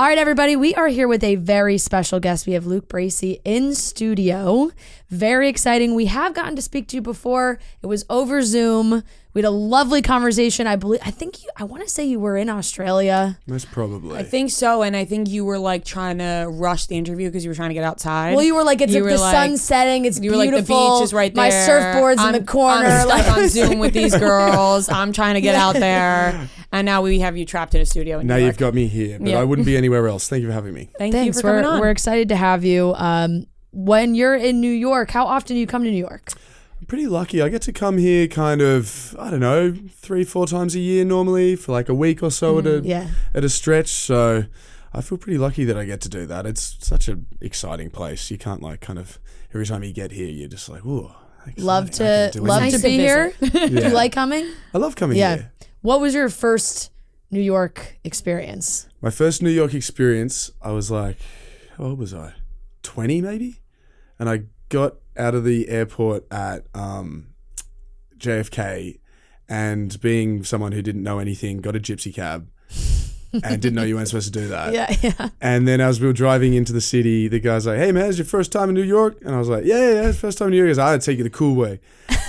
All right, everybody, we are here with a very special guest. We have Luke Bracey in studio. Very exciting. We have gotten to speak to you before. It was over Zoom. We had a lovely conversation. I want to say you were in Australia. Most probably. I think so, and I think you were like trying to rush the interview because you were trying to get outside. Well, you were like, the sun's setting. It's beautiful. You were like, the beach is right there. My surfboard's in the corner. I'm stuck on Zoom with these girls. I'm trying to get out there, and now we have you trapped in a studio in New York. You've got me here, but I wouldn't be anywhere else. Thank you for having me. Thanks you for coming on. We're excited to have you. When you're in New York, how often do you come to New York? I'm pretty lucky. I get to come here kind of, 3-4 times a year normally for like a week or so at a stretch. So I feel pretty lucky that I get to do that. It's such an exciting place. You can't every time you get here, you're just like, ooh. Love to be here. Do you like coming? I love coming here. What was your first New York experience? My first New York experience, I was like, how old was I? 20 maybe? And I got out of the airport at JFK, and being someone who didn't know anything, got a gypsy cab and didn't know you weren't supposed to do that. Yeah. And then as we were driving into the city, the guy's like, hey man, is your first time in New York? And I was like, yeah, it's first time in New York. He goes, I'd take you the cool way.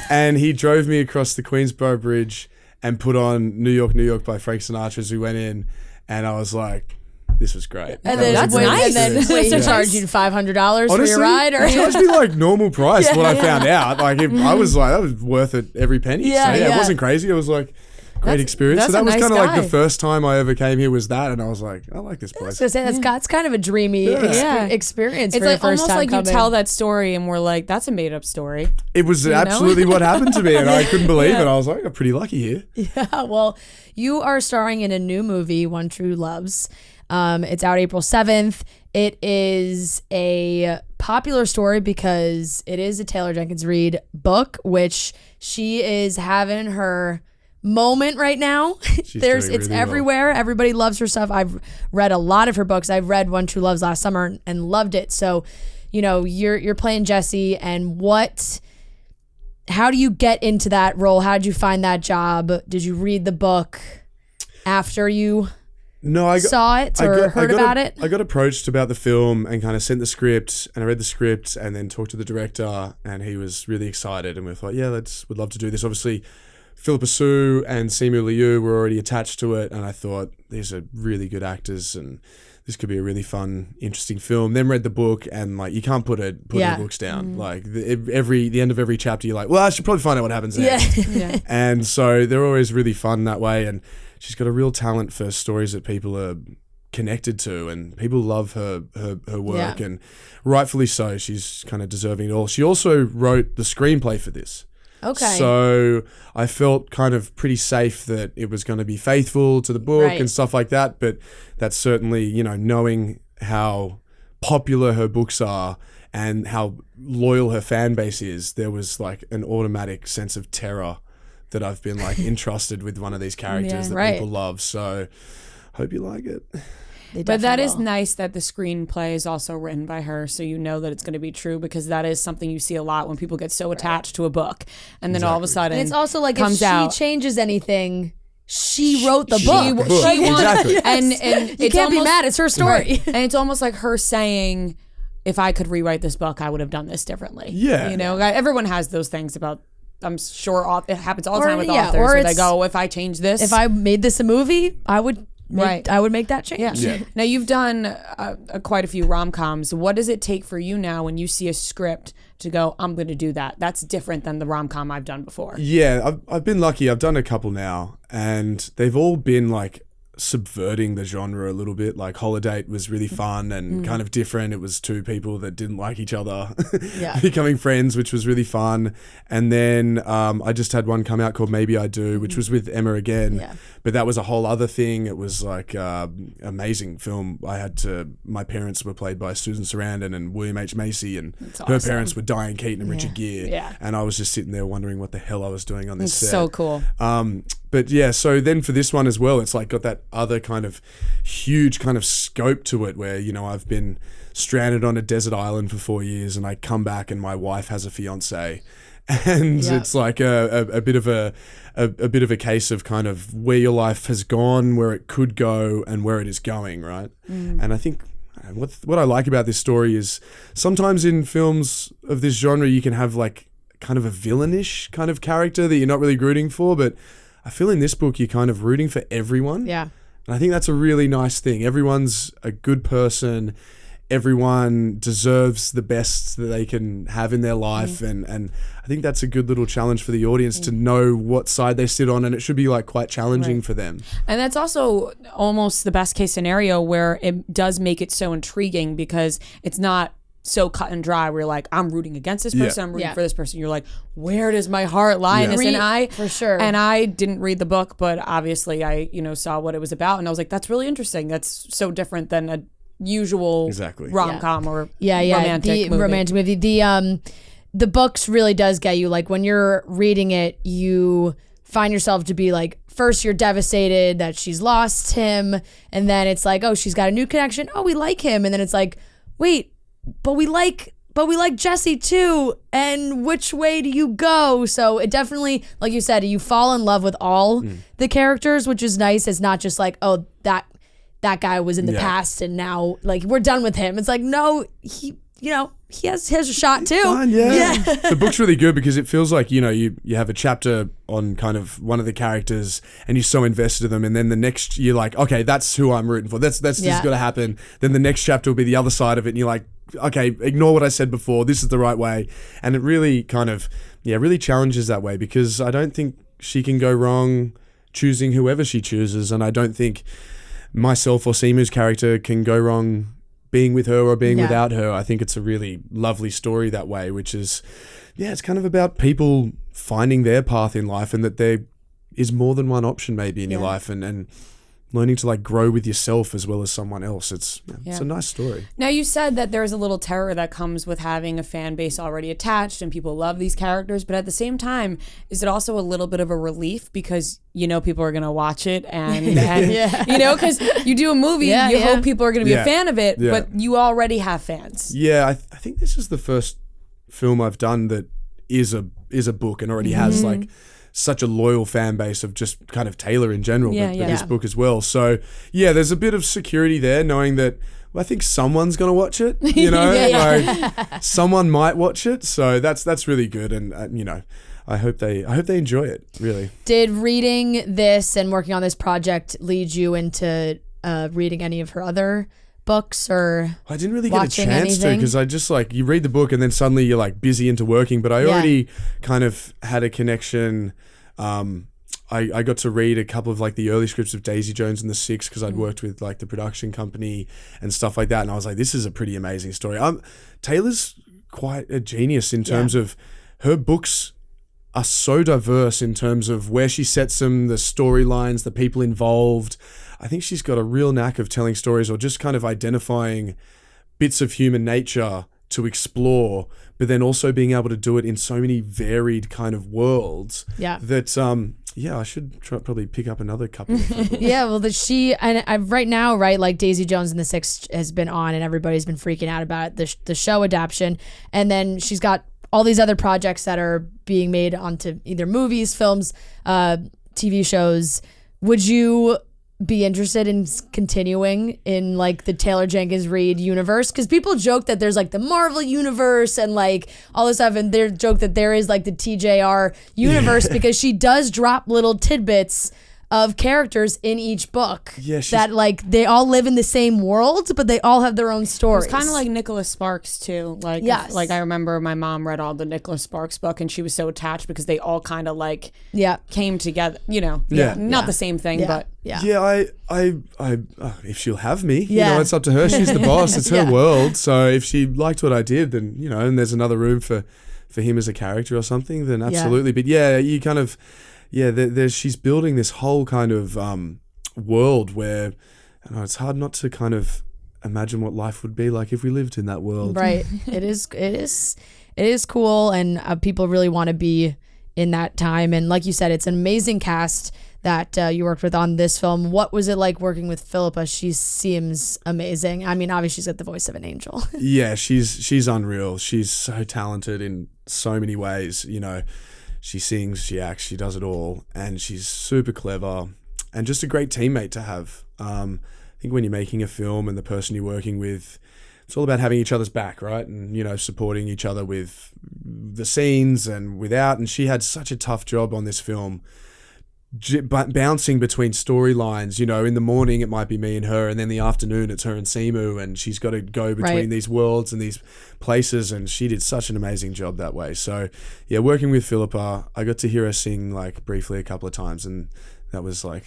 And he drove me across the Queensboro Bridge and put on New York, New York by Frank Sinatra as we went in. And I was like, this was great. And then that's nice. And then he charged you $500 for your ride? Or It charged me like normal price when I found out. I was like, that was worth it every penny. It wasn't crazy. It was like great experience. So that was kind of like the first time I ever came here was that, and I was like, I like this place. I was going to say, that's kind of a dreamy experience. It's for like your first almost time like coming. you tell that story and we're like, that's a made up story. It was absolutely what happened to me, and I couldn't believe it. I was like, I'm pretty lucky here. Yeah, well, you are starring in a new movie, One True Loves. It's out April 7th. It is a popular story because it is a Taylor Jenkins Reid book, which she is having her moment right now. It's really everywhere. Well. Everybody loves her stuff. I've read a lot of her books. I've read One True Loves last summer and loved it. So, you're playing Jessie, and how do you get into that role? How did you find that job? Did you read the book after you saw it or heard about it? I got approached about the film and kind of sent the script, and I read the script and then talked to the director, and he was really excited, and we thought, we'd love to do this. Obviously, Philippa Soo and Simu Liu were already attached to it, and I thought these are really good actors and this could be a really fun, interesting film. Then read the book, and like you can't put the books down. Like the end of every chapter, you're like, well, I should probably find out what happens next. Yeah. And so they're always really fun that way. And she's got a real talent for stories that people are connected to, and people love her work, and rightfully so. She's kind of deserving it all. She also wrote the screenplay for this. Okay. So I felt kind of pretty safe that it was going to be faithful to the book and stuff like that. But that's certainly, knowing how popular her books are and how loyal her fan base is, there was like an automatic sense of terror that I've been like entrusted with one of these characters that people love. So hope you like it. But that is nice that the screenplay is also written by her, so you know that it's going to be true, because that is something you see a lot when people get so attached to a book, and then all of a sudden it's also like if she changes anything, she wrote the book. Exactly. and you can't be mad. It's her story. And it's almost like her saying, if I could rewrite this book, I would have done this differently. Yeah. Everyone has those things about, I'm sure it happens all the time with authors, where they go, if I change this. If I made this a movie, I would make that change. Yeah. Now, you've done quite a few rom-coms. What does it take for you now when you see a script to go, I'm going to do that? That's different than the rom-com I've done before. Yeah, I've been lucky. I've done a couple now, and they've all been like subverting the genre a little bit. Like Holiday was really fun and kind of different. It was two people that didn't like each other becoming friends, which was really fun. And then I just had one come out called Maybe I Do, which was with Emma again, but that was a whole other thing. It was like amazing film. My parents were played by Susan Sarandon and William H. Macy, and her parents were Diane Keaton and Richard Gere, and I was just sitting there wondering what the hell I was doing on this set. So cool. But yeah, so then for this one as well, it's like got that other kind of huge kind of scope to it where, I've been stranded on a desert island for 4 years, and I come back and my wife has a fiance, and Yeah. it's like a bit of a bit of a case of kind of where your life has gone, where it could go, and where it is going, right? And I think what I like about this story is sometimes in films of this genre you can have like kind of a villainish kind of character that you're not really rooting for, but I feel in this book you're kind of rooting for everyone. Yeah. And I think that's a really nice thing. Everyone's a good person. Everyone deserves the best that they can have in their life. And I think that's a good little challenge for the audience to know what side they sit on, and it should be like quite challenging for them. And that's also almost the best case scenario where it does make it so intriguing because it's not so cut and dry where you're like, I'm rooting against this person, I'm rooting for this person. You're like, where does my heart lie in this? And I for sure. And I didn't read the book, but obviously I, saw what it was about, and I was like, that's really interesting. That's so different than a usual rom-com or romantic movie. The books really does get you. Like when you're reading it, you find yourself to be like, first you're devastated that she's lost him, and then it's like, oh, she's got a new connection. Oh, we like him, and then it's like, wait, but we like Jesse too. And which way do you go? So it definitely, like you said, you fall in love with all the characters, which is nice. It's not just like, oh, that guy was in the past and now like we're done with him. It's like, no, he has a shot too. Fine, the book's really good because it feels like, you have a chapter on kind of one of the characters and you're so invested in them, and then the next you're like, okay, that's who I'm rooting for. That's just got to happen. Then the next chapter will be the other side of it and you're like, okay, ignore what I said before. This is the right way. And it really kind of, really challenges that way, because I don't think she can go wrong choosing whoever she chooses, and I don't think myself or Simu's character can go wrong being with her or being without her. I think it's a really lovely story that way, which is, it's kind of about people finding their path in life, and that there is more than one option maybe in your life, and learning to like grow with yourself as well as someone else. It's a nice story. Now, you said that there's a little terror that comes with having a fan base already attached and people love these characters, but at the same time, is it also a little bit of a relief because people are going to watch it and because you do a movie, you hope people are going to be a fan of it, but you already have fans. Yeah, I think this is the first film I've done that is a book and already has like such a loyal fan base of just kind of Taylor in general, but this book as well. So there's a bit of security there, knowing that I think someone's gonna watch it. Like someone might watch it. So that's really good, and I hope they enjoy it. Really. Did reading this and working on this project lead you into reading any of her other books, or I didn't really get a chance to, because I just like, you read the book and then suddenly you're like busy into working, but I already kind of had a connection. I got to read a couple of like the early scripts of Daisy Jones and the Six, because I'd worked with like the production company and stuff like that, and I was like, this is a pretty amazing story. Taylor's quite a genius in terms of her books are so diverse in terms of where she sets them, the storylines, the people involved. I think she's got a real knack of telling stories, or just kind of identifying bits of human nature to explore, but then also being able to do it in so many varied kind of worlds that I should probably pick up another couple of books. right now, like Daisy Jones and the Six has been on and everybody's been freaking out about it, the show adaptation, and then she's got all these other projects that are being made onto either movies, films, TV shows. Would you be interested in continuing in like the Taylor Jenkins Reid universe? Because people joke that there's like the Marvel universe and like all this stuff, and they joke that there is like the TJR universe because she does drop little tidbits of characters in each book that like they all live in the same world, but they all have their own stories. It's kind of like Nicholas Sparks too. Like, like I remember my mom read all the Nicholas Sparks book and she was so attached because they all kind of like came together. Not the same thing, but I if she'll have me, it's up to her. She's the boss. It's her world. So if she liked what I did, then and there's another room for him as a character or something, then absolutely. But you kind of. She's building this whole kind of world where it's hard not to kind of imagine what life would be like if we lived in that world. Right. It is cool, and people really want to be in that time. And like you said, it's an amazing cast that you worked with on this film. What was it like working with Philippa? She seems amazing. I mean, obviously she's got the voice of an angel. Yeah, she's unreal. She's so talented in so many ways. You know, she sings, she acts, she does it all, and she's super clever and just a great teammate to have. I think when you're making a film and the person you're working with, it's all about having each other's back, right? And, you know, supporting each other with the scenes and without. And she had such a tough job on this film, bouncing between storylines. You know, in the morning it might be me and her, and then in the afternoon it's her and Simu, and she's got to go between these worlds and these places, and she did such an amazing job that way. So yeah, working with Philippa, I got to hear her sing like briefly a couple of times, and that was like,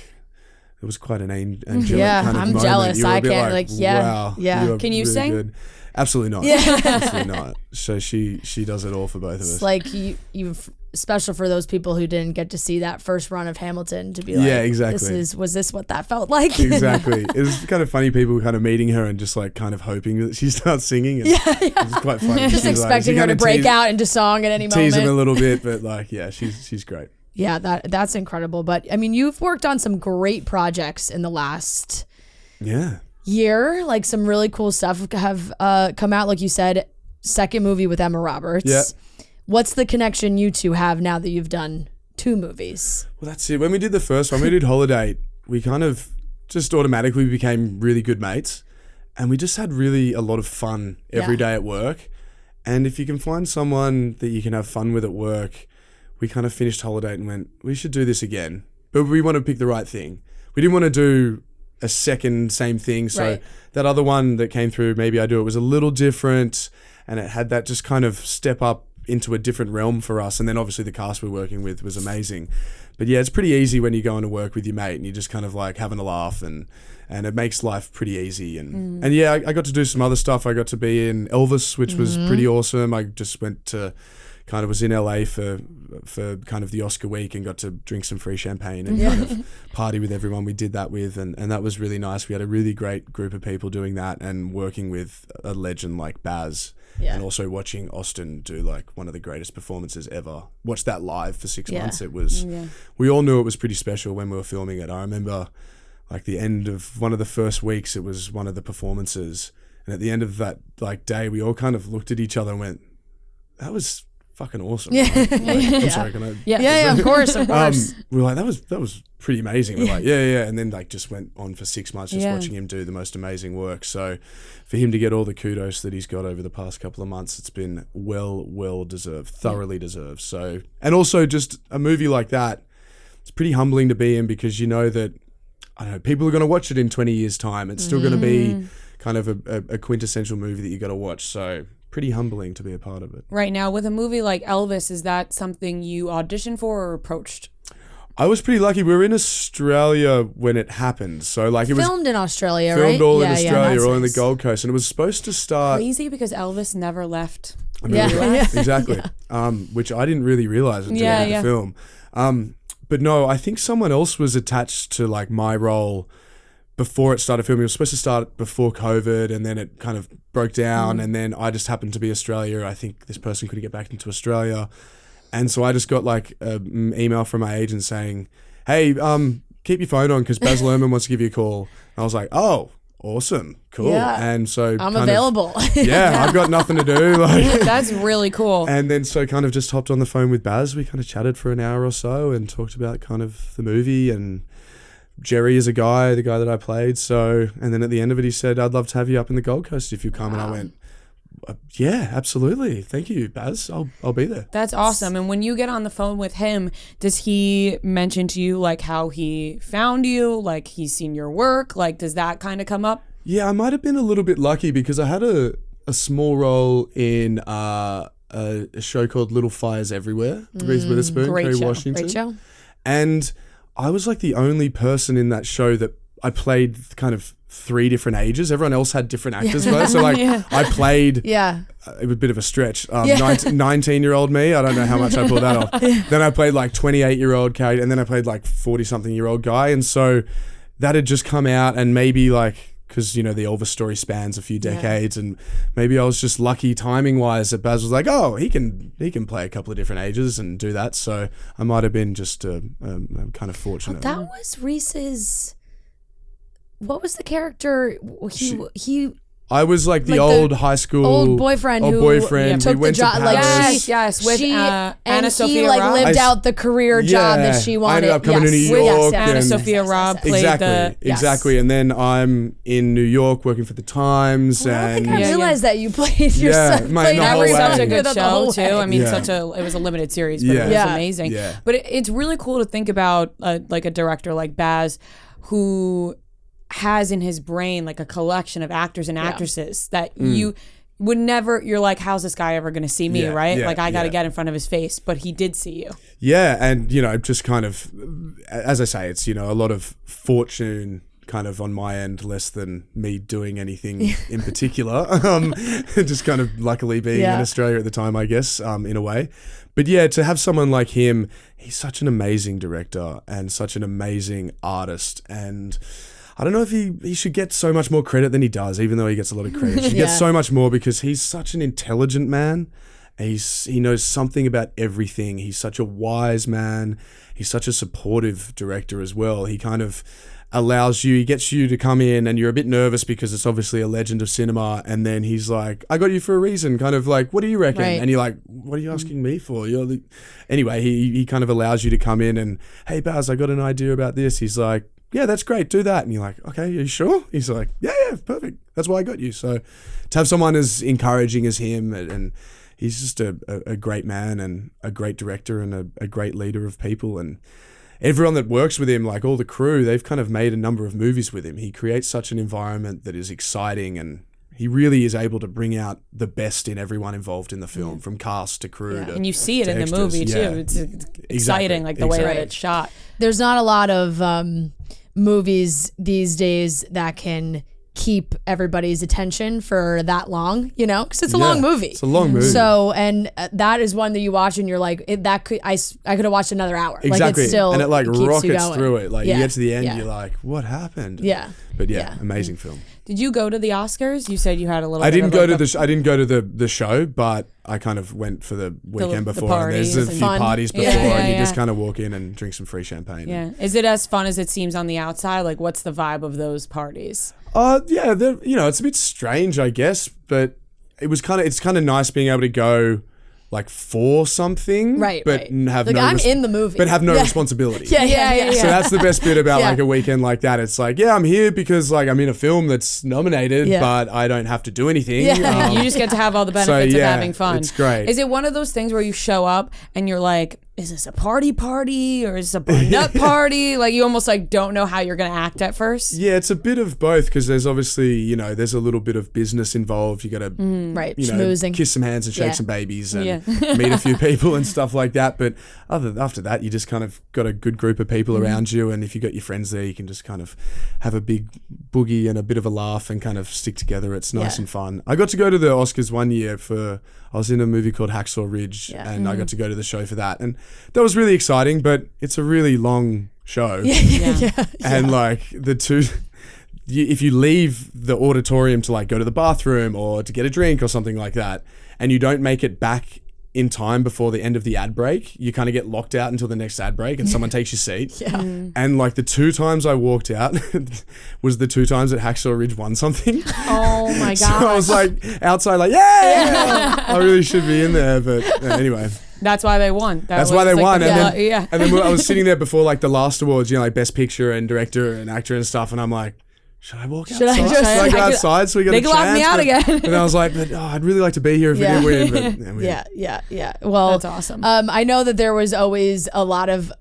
it was quite an angelic kind of I'm moment. jealous. You were I a bit can't wow, yeah. you are Can you really sing? good. Absolutely not. Yeah. Absolutely not. So she does it all for both of us. It's like you've special for those people who didn't get to see that first run of Hamilton to be like, yeah, exactly. Was this what that felt like? Exactly. It was kind of funny, people kind of meeting her and just like kind of hoping that she starts singing. And it's quite funny. Just She's expecting her to break out into song at any moment. Tease him a little bit, but like, yeah, she's great. Yeah, that's incredible. But I mean, you've worked on some great projects in the last year. Like some really cool stuff have come out. Like you said, second movie with Emma Roberts. Yeah. What's the connection you two have now that you've done 2 movies? Well, that's it. When we did the first one, we did Holiday, we kind of just automatically became really good mates, and we just had really a lot of fun every day at work. And if you can find someone that you can have fun with at work, we kind of finished Holiday and went, we should do this again. But we want to pick the right thing. We didn't want to do a second same thing. So that other one that came through, Maybe I Do It, was a little different, and it had that just kind of step up into a different realm for us. And then obviously the cast we're working with was amazing. But yeah, it's pretty easy when you go into work with your mate and you're just kind of like having a laugh, and it makes life pretty easy. And yeah, I got to do some other stuff. I got to be in Elvis, which was pretty awesome. I just went to was in LA for kind of the Oscar week and got to drink some free champagne and kind of party with everyone we did that with, and that was really nice. We had a really great group of people doing that and working with a legend like Baz. And also watching Austin do like one of the greatest performances ever. Watched that live for 6 months. It was, we all knew it was pretty special when we were filming it. I remember like the end of one of the first weeks, it was one of the performances. And at the end of that like day, we all kind of looked at each other and went, that was fucking awesome. I'm sorry, can I? Yeah, of course. We were like, that was pretty amazing. We're like, yeah. And then like just went on for 6 months just watching him do the most amazing work. So for him to get all the kudos that he's got over the past couple of months, it's been well deserved, thoroughly deserved. So, and also just a movie like that, it's pretty humbling to be in, because you know that, I don't know, people are going to watch it in 20 years time. It's still going to be kind of a quintessential movie that you got to watch. So pretty humbling to be a part of it. Right now, with a movie like Elvis, is that something you auditioned for or approached? I was pretty lucky. We were in Australia when it happened. So like it was filmed in Australia, filmed right? all in Australia, all in the nice. Gold Coast. And it was supposed to start... Crazy, because Elvis never left. Exactly. Which I didn't really realize until I did the film. But no, I think someone else was attached to like my role before it started filming. It was supposed to start before COVID, and then it kind of broke down, and then I just happened to be Australia. I think this person couldn't get back into Australia. And so I just got like an email from my agent saying, hey, keep your phone on because Baz Luhrmann wants to give you a call. And I was like, oh, awesome, cool. Yeah. And so I'm available. I've got nothing to do. Like, that's really cool. And then so kind of just hopped on the phone with Baz. We kind of chatted for an hour or so and talked about kind of the movie, and Jerry is the guy that I played. So, and then at the end of it, he said, I'd love to have you up in the Gold Coast if you come. And I went, yeah, absolutely. Thank you, Baz. I'll be there. That's awesome. And when you get on the phone with him, does he mention to you like how he found you? Like he's seen your work? Like does that kind of come up? Yeah, I might have been a little bit lucky because I had a small role in a show called Little Fires Everywhere. Reese Witherspoon, Kerry Washington. Great show. And I was like the only person in that show that I played kind of 3 different ages. Everyone else had different actors for it. So like I played, it was a bit of a stretch. 19-year-old me, I don't know how much I pulled that off. Then I played like 28-year-old Kate, and then I played like 40-something-year-old guy. And so that had just come out, and maybe like because, you know, the Elvis story spans a few decades, and maybe I was just lucky timing wise that Baz was like, oh, he can play a couple of different ages and do that. So I might have been just kind of fortunate. That was Reese's. What was the character? He I was like the Like old the high school old boyfriend who boyfriend. took We went the job. to Like Paris. Yes, with and Anna he Sophia like Robb. lived I- out the career job that she wanted. I ended up coming to New Yes. York. Yes, yes, Anna and- Sophia Robb played Exactly, yes. exactly. And then I'm in New York working for the Times, I don't and think I Yeah, realized that you played your Yeah, son. my- Played the That whole was way. such a everybody good the whole show too. way. I mean, Yeah. it was a limited series, but it was Yeah. amazing. Yeah. But it's really cool to think about like a director like Baz, who has in his brain like a collection of actors and actresses that you would never. You're like, how's this guy ever going to see me? Yeah, Right? yeah, Like I got to yeah. get in front of his face, but he did see you. Yeah, and you know, just kind of, as I say, it's, you know, a lot of fortune kind of on my end, less than me doing anything in particular. Just kind of luckily being in Australia at the time, I guess, in a way. But yeah, to have someone like him, he's such an amazing director and such an amazing artist, and I don't know if he should get so much more credit than he does, even though he gets a lot of credit. He should get so much more because he's such an intelligent man. He knows something about everything. He's such a wise man. He's such a supportive director as well. He kind of he gets you to come in and you're a bit nervous because it's obviously a legend of cinema, and then he's like, I got you for a reason, kind of like, what do you reckon? Right. And you're like, what are you asking me for? Anyway, he kind of allows you to come in and, hey Baz, I got an idea about this. He's like, yeah, that's great, do that. And you're like, okay, are you sure? He's like, yeah, perfect, that's why I got you. So to have someone as encouraging as him, and he's just a great man and a great director and a great leader of people, and everyone that works with him, like all the crew, they've kind of made a number of movies with him. He creates such an environment that is exciting, and he really is able to bring out the best in everyone involved in the film, from cast to crew to And you see it to in the extras. movie too. Yeah. It's exciting, like the way that it's shot. There's not a lot of movies these days that can keep everybody's attention for that long, you know, because it's a long movie. It's a long movie. So, and that is one that you watch and you're like, I could have watched another hour. Exactly. Like it's still, and it like keeps you rockets going. through it. Like you get to the end, Yeah. you're like, what happened? Yeah. But Yeah. amazing film. Did you go to the Oscars? You said you had a little. I bit didn't of go like to a- I didn't go to the show, but I kind of went for the weekend the before. And there's a parties few and fun. parties before, Yeah, and you yeah, just yeah. kind of walk in and drink some free champagne. Yeah. Is it as fun as it seems on the outside? Like, what's the vibe of those parties? Yeah, you know, it's a bit strange, I guess, but it's kind of nice being able to go like for something, Right, but right. have Like, no I'm in the movie. but have no Yeah. responsibility. Yeah. So that's the best bit about Yeah. like a weekend like that. It's like, yeah, I'm here because like I'm in a film that's nominated, Yeah. but I don't have to do anything. Yeah. You just get to have all the benefits of yeah, having fun. it's great. Is it one of those things where you show up and you're like, is this a party or is this a nut party? Like you almost like don't know how you're gonna act at first. Yeah, it's a bit of both because there's obviously, you know, there's a little bit of business involved. You got to, Right. you know, Schmoozing. kiss some hands and shake Yeah. some babies and Yeah. meet a few people and stuff like that. But after that, you just kind of got a good group of people around you. And if you got your friends there, you can just kind of have a big boogie and a bit of a laugh and kind of stick together. It's nice Yeah. and fun. I got to go to the Oscars one year I was in a movie called Hacksaw Ridge Yeah. and I got to go to the show for that. And that was really exciting, but it's a really long show. And like if you leave the auditorium to like go to the bathroom or to get a drink or something like that, and you don't make it back in time before the end of the ad break, you kind of get locked out until the next ad break and someone takes your seat. And like the 2 times I walked out was the 2 times that Hacksaw Ridge won something. Oh my god. So I was like outside like, yeah, I really should be in there. But anyway. That's why they won. That's why they won. And yeah. then I was sitting there before like the last awards, you know, like best picture and director and actor and stuff. And I'm like, should I walk outside? I Should I go I could- outside so we got they a chance? locked me out again. And I was like, but, I'd really like to be here if we Yeah. did win. But, yeah, we didn't. Yeah. Well, That's awesome. I know that there was always a lot of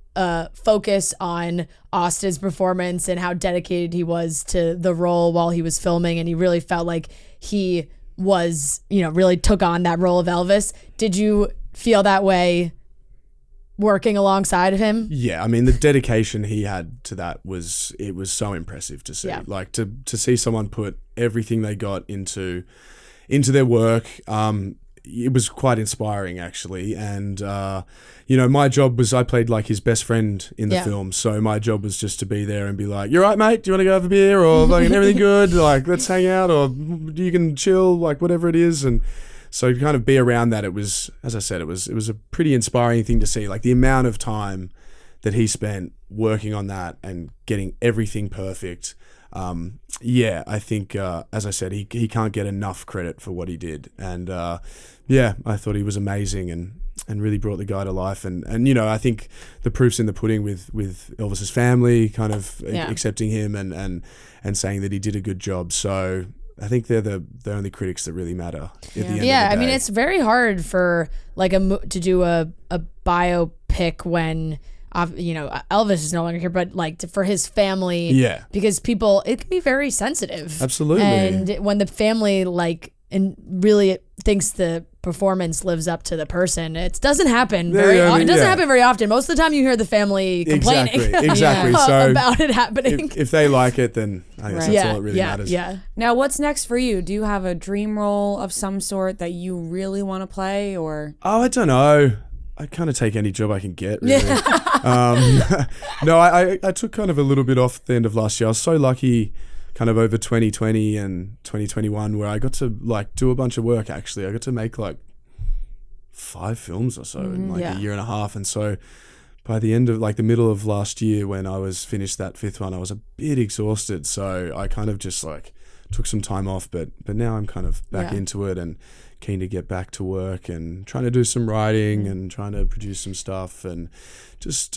focus on Austin's performance and how dedicated he was to the role while he was filming, and he really felt like he was, you know, really took on that role of Elvis. Did you feel that way working alongside of him? Yeah, I mean the dedication he had to that was so impressive to see. Yeah. Like to see someone put everything they got into their work. it was quite inspiring actually. And my job was, I played like his best friend in the film, so my job was just to be there and be like, "You're right, mate. Do you want to go have a beer, or like everything good? Like let's hang out, or you can chill, like whatever it is." And so to kind of be around that, it was, as I said, it was a pretty inspiring thing to see, like the amount of time that he spent working on that and getting everything perfect. I think, as I said, he can't get enough credit for what he did. And I thought he was amazing and really brought the guy to life. And I think the proof's in the pudding with Elvis's family kind of accepting him and saying that he did a good job. So I think they're the only critics that really matter at the end of the day. I mean, it's very hard for like to do a biopic when Elvis is no longer here, but like for his family, because it can be very sensitive. Absolutely. And when the family and really thinks the performance lives up to the person, it doesn't happen happen very often. Most of the time you hear the family complaining exactly. So about it happening. If they like it, then I guess that's all that really matters. Yeah. Now, what's next for you? Do you have a dream role of some sort that you really want to play, or? Oh, I don't know. I kind of take any job I can get, really. No, I took kind of a little bit off at the end of last year. I was so lucky kind of over 2020 and 2021 where I got to like do a bunch of work, actually. I got to make like 5 films or so in like a year and a half. And so by the end of like the middle of last year when I was finished that 5th one, I was a bit exhausted. So I kind of just like took some time off, but now I'm kind of back into it and keen to get back to work and trying to do some writing and trying to produce some stuff and just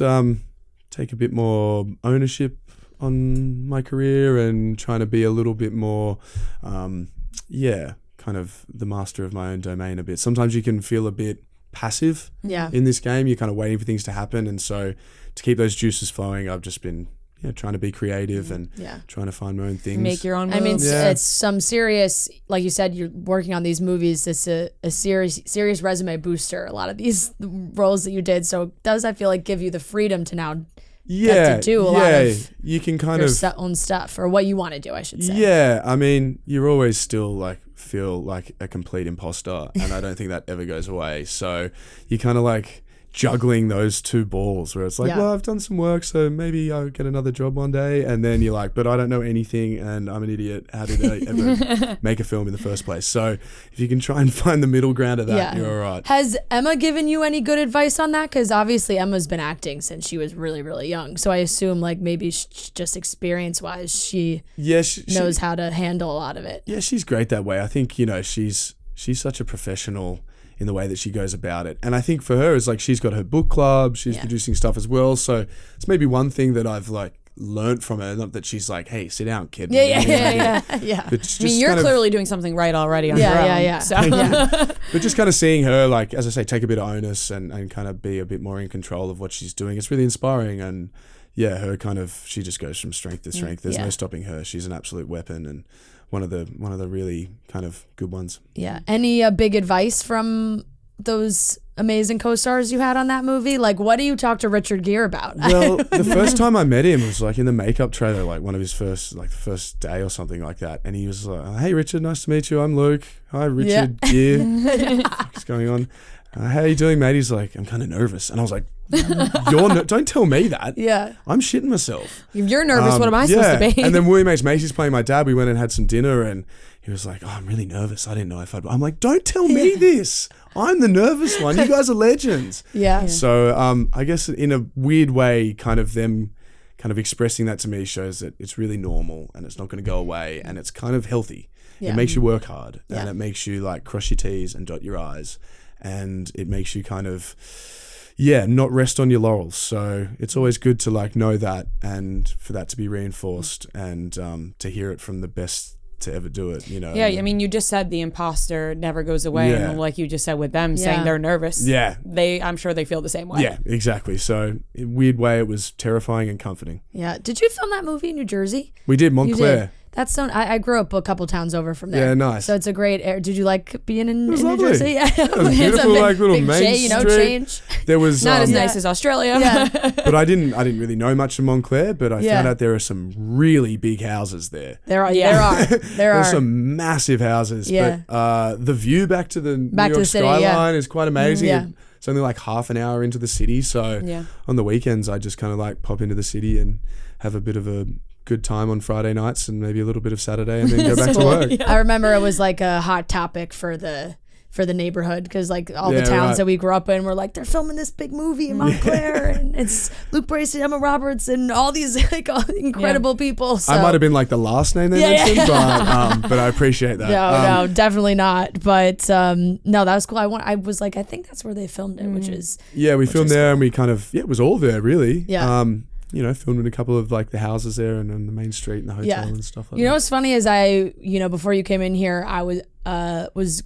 take a bit more ownership on my career and trying to be a little bit more kind of the master of my own domain a bit. Sometimes you can feel a bit passive in this game. You're kind of waiting for things to happen, and so to keep those juices flowing, I've just been trying to be creative and trying to find my own things. Make your own moves. I mean, it's some serious, like you said, you're working on these movies. It's a serious resume booster, a lot of these roles that you did. So it does, I feel like, give you the freedom to now get to do a lot of you can kind your of own stuff, or what you want to do, I should say. Yeah, I mean, you're always still like feel like a complete imposter, and I don't think that ever goes away. So you kind of like juggling those two balls where it's like, well, I've done some work, so maybe I'll get another job one day, and then you're like, but I don't know anything and I'm an idiot. How did I ever make a film in the first place? So if you can try and find the middle ground of that, you're all right. Has Emma given you any good advice on that? Because obviously Emma's been acting since she was really, really young, so I assume like maybe just experience-wise she knows how to handle a lot of it. Yeah, she's great that way. I think, she's such a professional in the way that she goes about it. And I think for her, it's like she's got her book club, she's producing stuff as well. So it's maybe one thing that I've like learned from her, not that she's like, hey, sit down, kid. Yeah. But you're clearly doing something right already on your own. So. But just kind of seeing her, like, as I say, take a bit of onus and kind of be a bit more in control of what she's doing. It's really inspiring. And her kind of, she just goes from strength to strength. There's no stopping her. She's an absolute weapon and one of the really kind of good ones. Yeah. Any big advice from those amazing co-stars you had on that movie? Like, what do you talk to Richard Gere about? Well, the first time I met him was like in the makeup trailer, like one of his first day or something like that. And he was like, hey, Richard, nice to meet you. I'm Luke. Hi, Richard Gere. What's going on? How are you doing, mate? He's like, I'm kind of nervous. And I was like, don't tell me that. Yeah. I'm shitting myself. If you're nervous, what am I supposed to be? And then William H. Macy's playing my dad. We went and had some dinner and he was like, I'm really nervous. I didn't know if I'd... I'm like, don't tell me this. I'm the nervous one. You guys are legends. So I guess in a weird way, kind of them kind of expressing that to me shows that it's really normal and it's not going to go away and it's kind of healthy. It makes you work hard and it makes you like cross your T's and dot your I's. And it makes you kind of, not rest on your laurels. So it's always good to like know that and for that to be reinforced and to hear it from the best to ever do it, Yeah, I mean, you just said the imposter never goes away. And like you just said with them saying they're nervous. Yeah. I'm sure they feel the same way. Yeah, exactly. So in a weird way, it was terrifying and comforting. Yeah. Did you film that movie in New Jersey? We did, Montclair. That's so. I grew up a couple towns over from there. Yeah, nice. So it's a great. Did you like being in New lovely. Jersey? Yeah, It was beautiful, like little main street. Change. There was Not as nice as Australia. Yeah. but I didn't really know much of Montclair, but I Yeah. found out there are some really big houses there. There are. Yeah. There are. There's some massive houses. Yeah. But the view back to the New Back to York the city, skyline is quite amazing. Yeah. It's only like half an hour into the city, so Yeah. on the weekends I just kind of like pop into the city and have a bit of a good time on Friday nights and maybe a little bit of Saturday and then go back to work. I remember it was like a hot topic for the neighborhood because like all the towns that we grew up in were like they're filming this big movie in Montclair and it's Luke Bracey, Emma Roberts, and all these like all incredible people. So. I might have been like the last name they mentioned, but I appreciate that. No, definitely not. But no, that was cool. I was like, I think that's where they filmed it, which is we filmed there and we kind of it was all there really. Yeah. Filmed in a couple of like the houses there and on the main street and the hotel and stuff like that. You know what's funny is before you came in here, I was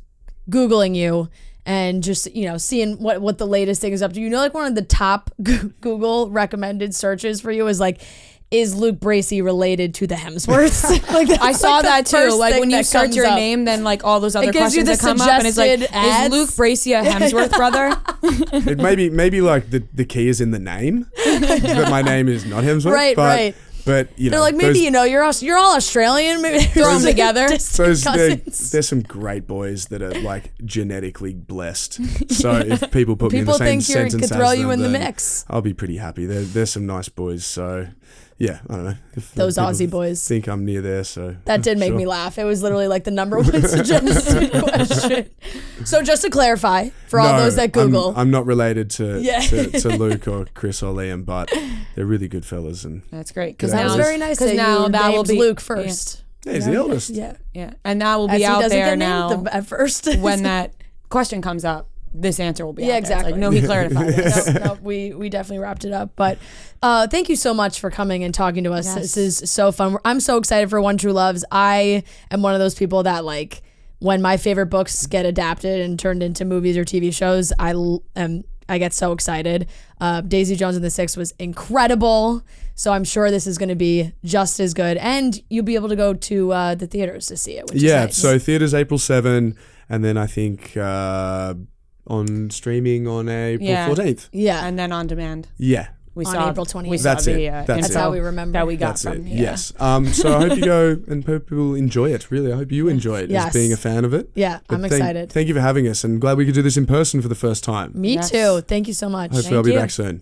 Googling you and just, seeing what the latest thing is up to. Like one of the top Google recommended searches for you is like, is Luke Bracey related to the Hemsworths? Like I saw like that too. Like when you search your up. name, then like all those other It gives you questions the that come up, and it's like, suggested is Luke Bracey a Hemsworth brother? It maybe like the key is in the name, but my name is not Hemsworth. Right. But They're like, maybe you're all Australian. Maybe throw them together. There's some great boys that are like genetically blessed. So if people put me in the same sentence could as throw you them, in the then mix. I'll be pretty happy. There's some nice boys. So yeah, I don't know. If Those people Aussie boys. think I'm near there, so that did make me laugh. It was literally like the number one suggested question. So just to clarify, for all those that Google, I'm not related to Luke or Chris or Liam, but they're really good fellas, and that's great because that was very nice. Because now that will be Luke first. Yeah, he's the eldest. Yeah, and that will be out there now. At first, when that question comes up, this answer will be out there. Exactly. Like, no, he clarified it. No, we definitely wrapped it up. But thank you so much for coming and talking to us. Yes. This is so fun. I'm so excited for One True Loves. I am one of those people that like when my favorite books get adapted and turned into movies or TV shows, I get so excited. Daisy Jones and the Six was incredible. So I'm sure this is going to be just as good. And you'll be able to go to the theaters to see it, which is nice. So theaters April 7, and then I think on streaming on April 14th. Yeah. And then on demand. Yeah. We on saw April 28th. We saw That's the, it. That's how we remember. That we got That's from it. here. Yes. So I hope you go and people enjoy it. Really, I hope you enjoy it as being a fan of it. Yeah, I'm excited. Thank you for having us, and glad we could do this in person for the first time. Me too. Thank you so much. Hopefully I'll be back soon.